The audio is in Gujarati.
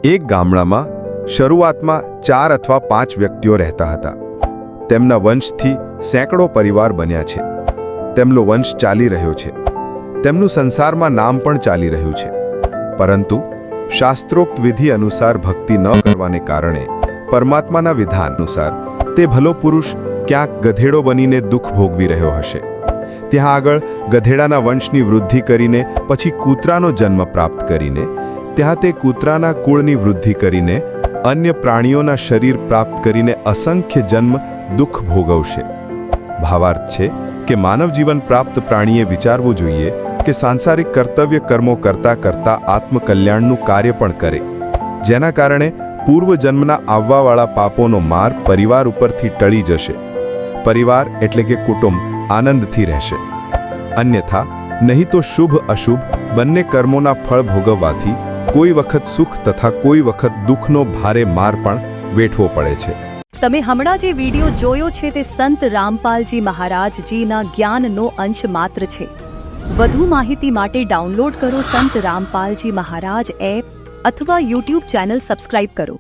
એક ગામડામાં શરૂઆતમાં 4 અથવા 5 વ્યક્તિઓ રહેતા હતા. તેમના વંશથી સેંકડો પરિવાર બન્યા છે. તેમનો વંશ ચાલી રહ્યો છે. તેમનું સંસારમાં નામ પણ ચાલી રહ્યું છે. પરંતુ શાસ્ત્રોક્ત વિધિ અનુસાર ભક્તિ ન કરવાને કારણે પરમાત્માના વિધાન અનુસાર તે ભલો પુરુષ ક્યાંક ગધેડો બનીને દુઃખ ભોગવી રહ્યો હશે. ત્યાં આગળ ગધેડાના વંશની વૃદ્ધિ કરીને પછી કૂતરાનો જન્મ પ્રાપ્ત કરીને ત્યાં તે કૂતરાના કુળની વૃદ્ધિ કરીને અન્ય પ્રાણીઓના શરીર પ્રાપ્ત કરીને અસંખ્ય જન્મ દુઃખ ભોગવશે. ભાવાર્થ છે કે માનવ જીવન પ્રાપ્ત પ્રાણીએ વિચારવું જોઈએ કે સાંસારિક કર્તવ્ય કર્મો કરતા કરતા આત્મકલ્યાણનું કાર્ય પણ કરે, જેના કારણે પૂર્વજન્મના આવવાવાળા પાપોનો માર પરિવાર ઉપરથી ટળી જશે. પરિવાર એટલે કે કુટુંબ આનંદથી રહેશે. અન્યથા નહીં તો શુભ અશુભ બંને કર્મોના ફળ ભોગવવાથી કોઈ વખત સુખ તથા કોઈ વખત દુઃખનો ભારે માર પણ વેઠવો પડે છે. તમે હમણાં જે વિડીયો જોયો છે તે સંત રામપાલજી મહારાજજીના જ્ઞાનનો અંશ માત્ર છે. વધુ માહિતી માટે ડાઉનલોડ કરો સંત રામપાલજી મહારાજ એપ અથવા YouTube ચેનલ સબસ્ક્રાઇબ કરો.